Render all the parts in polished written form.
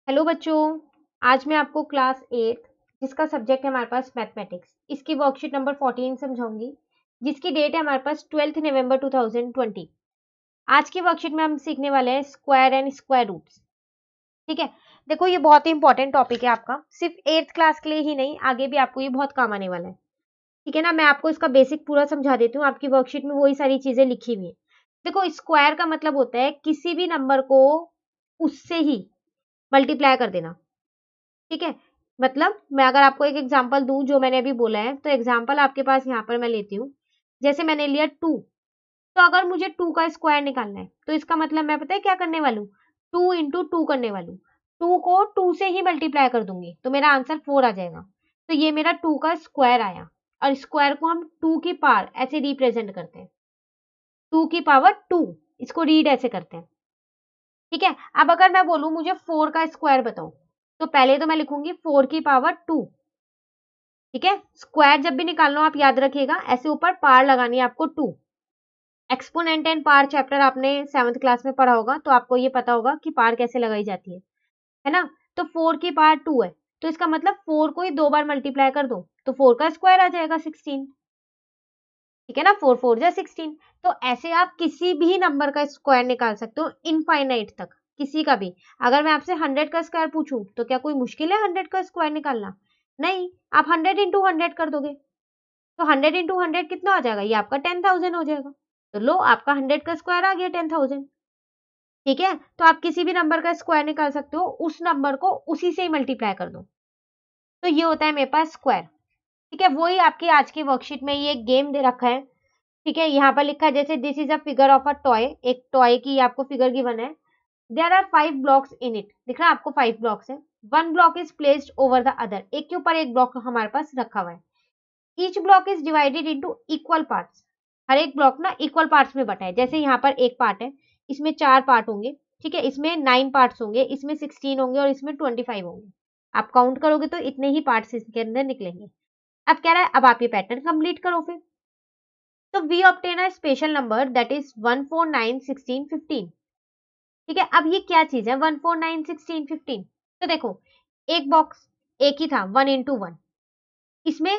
Hello बच्चों। आज मैं आपको क्लास 8 जिसका सब्जेक्ट है हमारे पास मैथमेटिक्स, इसकी वर्कशीट नंबर 14 समझाऊंगी, जिसकी डेट है हमारे पास 12 नवंबर 2020। आज की वर्कशीट में हम सीखने वाले हैं स्क्वायर एंड स्क्वायर रूट्स। ठीक है। देखो, ये बहुत ही इंपॉर्टेंट टॉपिक है आपका, सिर्फ 8th क्लास के लिए ही नहीं, आगे भी आपको ये बहुत काम आने वाला है। ठीक है ना। मैं आपको इसका बेसिक पूरा समझा देती हूँ। आपकी वर्कशीट में वही सारी चीजें लिखी हुई है। देखो, स्क्वायर का मतलब होता है किसी भी नंबर को उससे ही मल्टीप्लाई कर देना। ठीक है। मतलब मैं अगर आपको एक एग्जांपल दूं जो मैंने अभी बोला है, तो एग्जांपल आपके पास यहाँ पर मैं लेती हूँ। जैसे मैंने लिया 2, तो अगर मुझे 2 का स्क्वायर निकालना है तो इसका मतलब मैं पता है क्या करने वाली हूँ, 2 इंटू 2 करने वाली हूँ। 2 को 2 से ही मल्टीप्लाई कर दूंगी तो मेरा आंसर 4 आ जाएगा। तो ये मेरा 2 का स्क्वायर आया। और स्क्वायर को हम 2 की पावर ऐसे रिप्रेजेंट करते हैं, 2 की पावर 2, इसको रीड ऐसे करते हैं। ठीक है। अब अगर मैं बोलूं मुझे 4 का स्क्वायर बताओ, तो पहले तो मैं लिखूंगी 4 की पावर 2। ठीक है। स्क्वायर जब भी निकालना हो आप याद रखिएगा, ऐसे ऊपर पार लगानी है आपको 2। एक्सपोनेंट एंड पार चैप्टर आपने 7th क्लास में पढ़ा होगा, तो आपको ये पता होगा कि पार कैसे लगाई जाती है ना। तो 4 की पावर 2 है, तो इसका मतलब 4 को ही 2 बार मल्टीप्लाई कर दो तो 4 का स्क्वायर आ जाएगा 16। ठीक है ना, 4 4 जा 16। तो ऐसे आप किसी भी नंबर का स्क्वायर निकाल सकते हो इनफाइनाइट तक, किसी का भी। अगर मैं आपसे 100 का स्क्वायर पूछूं तो क्या कोई मुश्किल है 100 का स्क्वायर निकालना? नहीं, आप 100 इंटू 100 कर दोगे तो 100 इंटू 100 कितना हो जाएगा, ये आपका 10,000 हो जाएगा। तो लो, आपका 100 का स्क्वायर आ गया 10,000। ठीक है। तो आप किसी भी नंबर का स्क्वायर निकाल सकते हो, उस नंबर को उसी से ही मल्टीप्लाई कर दो। तो ये होता है मेरे पास स्क्वायर। ठीक है। वही आपकी आज की वर्कशीट में ये गेम दे रखा है। ठीक है। यहाँ पर लिखा है जैसे this is a figure of a toy, एक टॉय की आपको फिगर गिवन है। There are 5 blocks in it, दिख रहा है आपको 5 ब्लॉक्स है। 1 block is placed over the other, एक के ऊपर एक ब्लॉक हमारे पास रखा हुआ है। Each block is divided into equal parts, हर एक ब्लॉक ना इक्वल पार्ट्स में बटा है। जैसे यहाँ पर एक पार्ट है, इसमें 4 पार्ट होंगे। ठीक है। इसमें 9 पार्ट्स होंगे, इसमें 16 होंगे और इसमें 25 होंगे। आप काउंट करोगे तो इतने ही पार्ट्स इसके अंदर निकलेंगे। अब कह रहा है अब आप ये पैटर्न कंप्लीट करो फिर। तो we obtain a special number that is 1 4 9 16 15। ठीक है। अब ये क्या चीज है 1 4 9 16 15? तो देखो, एक बॉक्स एक ही था 1 इंटू 1, इसमें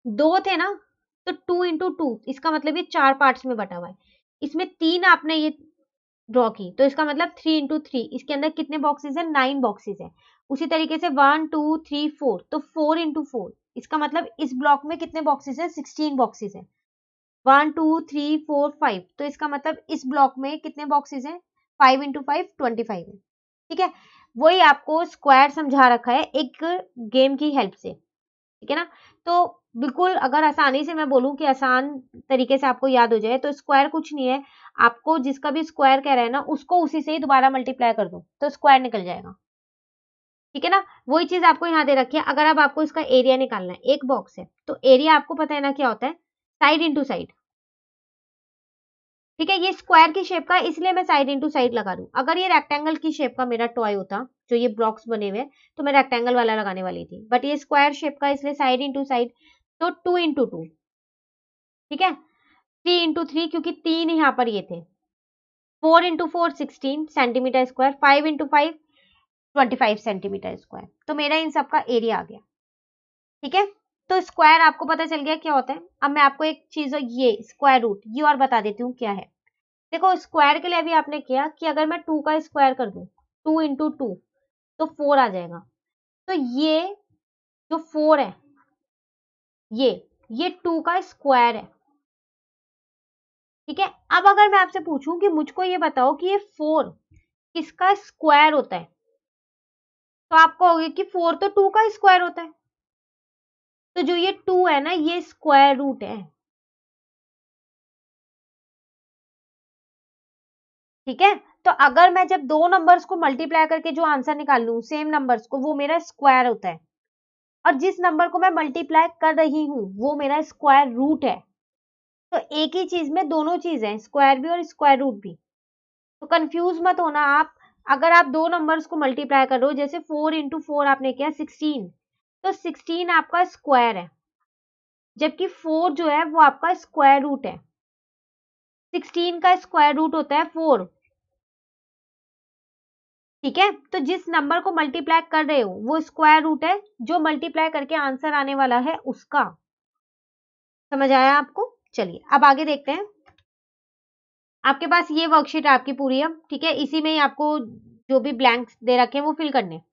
2 थे ना, तो 2 इंटू 2, इसका मतलब ये 4 पार्ट्स में बटा हुआ है। इसमें 3 आपने ये ड्रॉ की तो इसका मतलब 3 इंटू 3, इसके अंदर कितने बॉक्सेस है, 9 बॉक्सेस है। उसी तरीके से 1 2 3 4, तो 4 इंटू 4, इसका मतलब इस ब्लॉक में कितने बॉक्सेस है, 16 बॉक्सेस है। 1 2 3 4 5, तो इसका मतलब इस ब्लॉक में कितने बॉक्सेस हैं, 5 इंटू 5 25 है। ठीक है। वही आपको स्क्वायर समझा रखा है एक गेम की हेल्प से। ठीक है ना। तो बिल्कुल अगर आसानी से मैं बोलूं कि आसान तरीके से आपको याद हो जाए, तो स्क्वायर कुछ नहीं है, आपको जिसका भी स्क्वायर कह रहा है ना उसको उसी से ही दोबारा मल्टीप्लाई कर दो तो स्क्वायर निकल जाएगा। ठीक है ना। वही चीज आपको यहाँ दे रखी है। अगर अब आपको इसका एरिया निकालना है, एक बॉक्स है तो एरिया आपको पता है ना क्या होता है, साइड इंटू साइड। ठीक है। ये स्क्वायर की शेप का है, इसलिए मैं साइड इंटू साइड लगा दूं। अगर ये रेक्टेंगल की शेप का मेरा टॉय होता, जो ये ब्लॉक्स बने हुए, तो मैं रेक्टेंगल वाला लगाने वाली थी, बट ये स्क्वायर शेप का इसलिए साइड इंटू साइड, तो 2 इंटू 2। ठीक है। 3 इंटू 3, क्योंकि 3 यहाँ पर ये थे। 4 into 4 16 centimetre square, 5 into 5 25 centimetre square. तो मेरा इन सबका एरिया आ गया। ठीक है। तो स्क्वायर आपको पता चल गया क्या होता है। अब मैं आपको एक चीज, ये स्क्वायर रूट ये और बता देती हूँ क्या है। देखो, स्क्वायर के लिए अभी आपने किया कि अगर मैं 2 का स्क्वायर कर दूं, 2 इंटू 2, तो 4 आ जाएगा। तो ये जो 4 है, ये 2 का स्क्वायर है। ठीक है। अब अगर मैं आपसे पूछूं कि मुझको ये बताओ कि ये 4 किसका स्क्वायर होता है, तो आप कहोगे कि 4 तो 2 का स्क्वायर होता है। तो जो ये 2 है ना, ये स्क्वायर रूट है। ठीक है। तो अगर मैं जब दो नंबर्स को मल्टीप्लाई करके जो आंसर निकाल लूं सेम नंबर्स को, वो मेरा स्क्वायर होता है। और जिस नंबर को मैं मल्टीप्लाई कर रही हूँ वो मेरा स्क्वायर रूट है। तो एक ही चीज में दोनों चीज है, स्क्वायर भी और स्क्वायर रूट भी। तो कंफ्यूज मत होना आप। अगर आप दो नंबर्स को मल्टीप्लाई कर रहे हो, जैसे 4 इंटू 4 आपने किया 16, तो 16 आपका स्क्वायर है, जबकि 4 जो है वो आपका स्क्वायर रूट है। 16 का स्क्वायर रूट होता है 4। ठीक है, तो जिस नंबर को मल्टीप्लाई कर रहे हो वो स्क्वायर रूट है, जो मल्टीप्लाई करके आंसर आने वाला है उसका। समझ आया आपको? चलिए अब आगे देखते हैं। आपके पास ये वर्कशीट आपकी पूरी है, ठीक है, इसी में ही आपको जो भी ब्लैंक्स दे रखे हैं वो फिल करने हैं।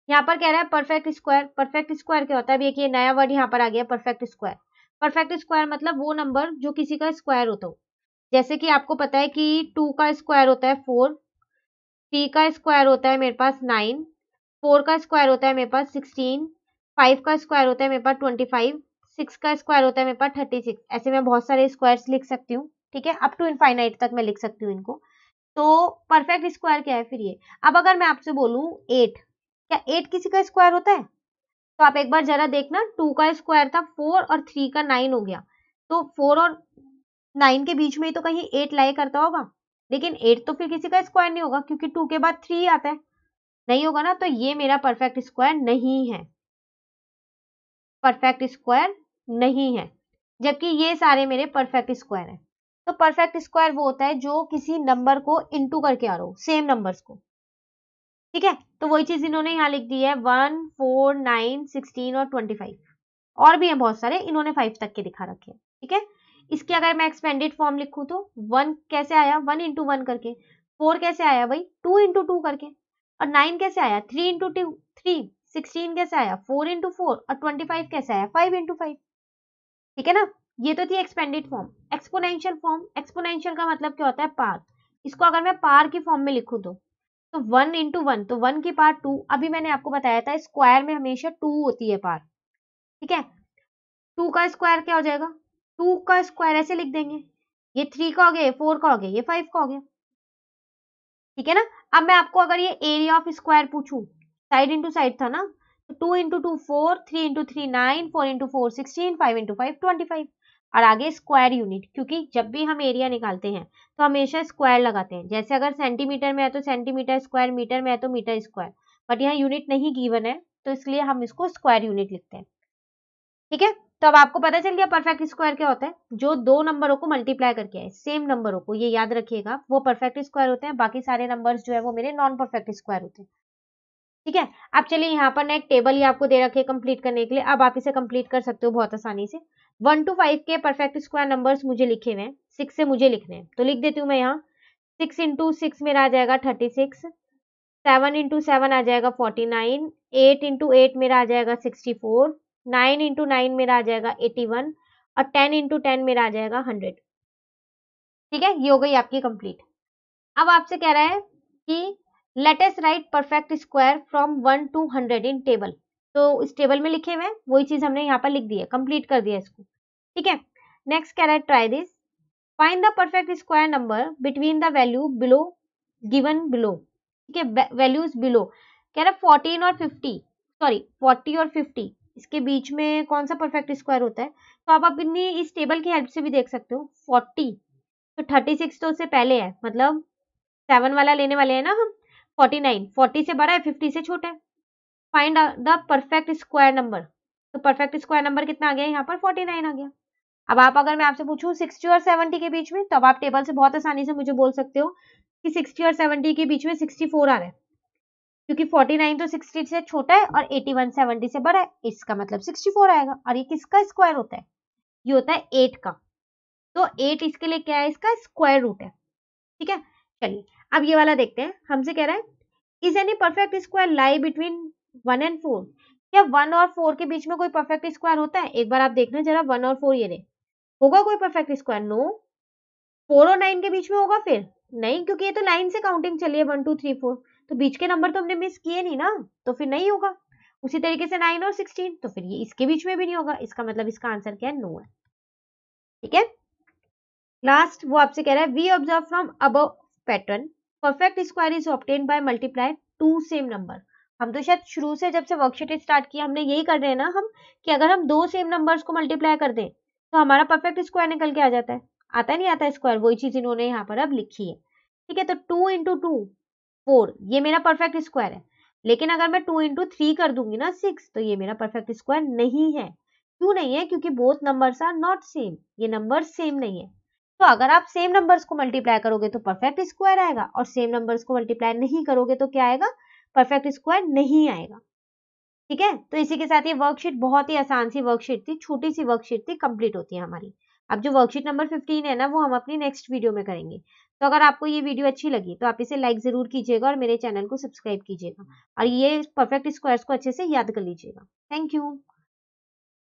यहाँ पर कह रहा है परफेक्ट स्क्वायर। परफेक्ट स्क्वायर क्या होता है? अब एक ये नया वर्ड यहाँ पर आ गया, परफेक्ट स्क्वायर। परफेक्ट स्क्वायर मतलब वो नंबर जो किसी का स्क्वायर होता हो। जैसे कि आपको पता है कि 2 का स्क्वायर होता है 4, 3 का स्क्वायर होता है मेरे पास 9, 4 का स्क्वायर होता है मेरे पास 16, 5 का स्क्वायर होता है मेरे पास 25, 6 का स्क्वायर होता है मेरे पास 36। ऐसे मैं बहुत सारे स्क्वायर्स लिख सकती हूँ, ठीक है, अप टू इनफाइनाइट तक मैं लिख सकती हूँ इनको। तो परफेक्ट स्क्वायर क्या है फिर ये? अब अगर मैं आपसे बोलूं 8, क्या 8 किसी का स्क्वायर होता है? तो आप एक बार जरा देखना, 2 का स्क्वायर था 4 और 3 का 9 हो गया, तो 4 और 9 के बीच में ही तो कहीं 8 लाई करता होगा, लेकिन 8 तो फिर किसी का स्क्वायर नहीं होगा क्योंकि 2 के बाद 3 आता है, नहीं होगा ना, तो ये मेरा परफेक्ट स्क्वायर नहीं है, परफेक्ट स्क्वायर नहीं है, जबकि ये सारे मेरे परफेक्ट स्क्वायर हैं। तो परफेक्ट स्क्वायर वो होता है जो किसी नंबर को इनटू करके आ रहा हो, सेम नंबर्स को, ठीक है, तो वही चीज इन्होंने यहाँ लिख दी है 1, 4, 9, 16 और 25। और भी हैं बहुत सारे, इन्होंने 5 तक के दिखा रखे हैं, ठीक है। इसकी अगर मैं एक्सपेंडेड फॉर्म लिखूं तो 1 कैसे आया? 1 इंटू 1 करके। 4 कैसे आया भाई? 2 इंटू 2 करके। और 9 कैसे आया? 3 इंटू 2 3। 16 कैसे आया? 4 इंटू 4। और 25 कैसे आया? 5 इंटू 5। ठीक है ना? ये तो थी expanded form. Exponential form, exponential का मतलब क्या होता है? पार। इसको अगर मैं पार की फॉर्म में लिखूं तो 1 इंटू 1, तो 1 की पार 2। अभी मैंने आपको बताया था स्क्वायर में हमेशा 2 होती है पार, ठीक है। 2 का स्क्वायर क्या हो जाएगा? 2 का स्क्वायर ऐसे लिख देंगे, ये 3 का हो गया, ये 4 का हो गया, ये 5 का हो गया, ठीक है ना। अब मैं आपको अगर ये एरिया ऑफ स्क्वायर पूछूं, साइड इंटू साइड था ना, तो 2 इंटू 2 4, 3 इंटू 3 9, 4 इंटू 4 16, 5 इंटू 5 25। और आगे स्क्वायर यूनिट, क्योंकि जब भी हम एरिया निकालते हैं तो हमेशा स्क्वायर लगाते हैं। जैसे अगर सेंटीमीटर में है तो सेंटीमीटर स्क्वायर, मीटर में है तो मीटर स्क्वायर, बट यहाँ यूनिट नहीं गिवन है तो इसलिए हम इसको स्क्वायर यूनिट लिखते हैं, ठीक है। तो अब आपको पता चल गया परफेक्ट स्क्वायर क्या होता है? जो दो नंबरों को मल्टीप्लाई करके आए, सेम नंबरों को, ये याद रखिएगा, वो परफेक्ट स्क्वायर होते हैं। बाकी सारे नंबर्स जो है वो मेरे नॉन परफेक्ट स्क्वायर होते हैं, ठीक है। अब चलिए यहाँ पर ना एक टेबल ही आपको दे रखे है कंप्लीट करने के लिए। अब आप इसे कंप्लीट कर सकते हो बहुत आसानी से। 1 to 5 के परफेक्ट स्क्वायर नंबर्स मुझे लिखे हुए हैं, 6 से मुझे लिखने हैं, तो लिख देती हूँ मैं यहाँ। 6 इंटू 6 मेरा आ जाएगा 36, 7 इंटू 7 आ जाएगा 49, 8 इंटू 8 मेरा आ जाएगा 64, 9 इंटू 9 मेरा आ जाएगा 81 और 10 इंटू 10 मेरा आ जाएगा 100, ठीक है। ये हो गई आपकी कंप्लीट। अब आपसे कह रहा है कि let us right perfect square from 1 to 100 in table. तो इस टेबल में लिखे हुए हैं वही चीज हमने यहाँ पर लिख दी है, कंप्लीट कर दिया इसको, ठीक है। नेक्स्ट कह रहा है try this, find the perfect square number between the value below given below, ठीक है, वैल्यूज बिलो। कह रहा है 14 और 50, सॉरी 40 और 50, इसके बीच में कौन सा परफेक्ट स्क्वायर होता है? तो आप अपनी इस टेबल की हेल्प से भी देख सकते हो। 40 तो 36 तो उससे पहले है, मतलब 7 वाला लेने वाले हैं ना हम। 49 40 से बड़ा है, 50 से छोटा है। Find the perfect square number, तो परफेक्ट स्क्वायर नंबर कितना आ गया यहाँ पर? 49 आ गया। अब आप, अगर मैं आपसे पूछूं 60 और 70 के बीच में, तब आप टेबल से बहुत आसानी से मुझे बोल सकते हो कि 60 और 70 के बीच में 64 आ रहा है, क्योंकि 49 तो 60 से छोटा है और 81 70 से बड़ा है, इसका मतलब 64 आएगा। और ये किसका स्क्वायर होता है? ये होता है 8 का, तो 8 इसके लिए क्या है? इसका स्क्वायर रूट है, ठीक है। चलिए अब ये वाला देखते हैं। हमसे कह रहा है is any perfect square lie between 1 and 4, क्या 1 और 4 के बीच में कोई परफेक्ट स्क्वायर होता है? एक बार आप देखना जरा, 1 और 4 ये रहे, होगा कोई परफेक्ट स्क्वायर? नो। 4 और 9 के बीच में होगा फिर? नहीं, क्योंकि ये तो लाइन से काउंटिंग चली है 1 2 3 4, तो बीच के नंबर तो हमने मिस किए नहीं ना, तो फिर नहीं होगा। उसी तरीके से 9 और 16, तो फिर ये इसके बीच में भी नहीं होगा, इसका मतलब इसका आंसर क्या है? नो है, ठीक है। लास्ट वो आपसे कह रहा है we observe from above pattern perfect square is obtained by multiply to same number. हम तो शायद शुरू से जब से वर्कशीट स्टार्ट किया हमने यही कर रहे हैं ना हम, कि अगर हम दो सेम नंबर्स को मल्टीप्लाई कर दें तो हमारा परफेक्ट स्क्वायर निकल के आ जाता है। आता नहीं आता स्क्वायर? वही चीज इन्होंने यहाँ पर अब लिखी है, ठीक है। तो 2 इंटू 2 4, ये मेरा परफेक्ट स्क्वायर है। लेकिन अगर मैं 2 इंटू 3 कर दूंगी ना 6, तो ये मेरा परफेक्ट स्क्वायर नहीं है। क्यों नहीं है? क्योंकि both numbers are not same, ये नंबर सेम नहीं है। तो अगर आप सेम नंबर्स को मल्टीप्लाई करोगे तो परफेक्ट स्क्वायर आएगा, और सेम नंबर्स को मल्टीप्लाई नहीं करोगे तो क्या आएगा, परफेक्ट स्क्वायर नहीं आएगा। ठीक है, तो इसी के साथ ये वर्कशीट बहुत ही आसान सी वर्कशीट थी, छोटी सी वर्कशीट थी, कंप्लीट होती है हमारी। अब जो वर्कशीट नंबर 15 है ना, वो हम अपनी नेक्स्ट वीडियो में करेंगे। तो अगर आपको ये वीडियो अच्छी लगी तो आप इसे लाइक जरूर कीजिएगा और मेरे चैनल को सब्सक्राइब कीजिएगा, और ये परफेक्ट स्क्वायर्स को अच्छे से याद कर लीजिएगा। Thank you.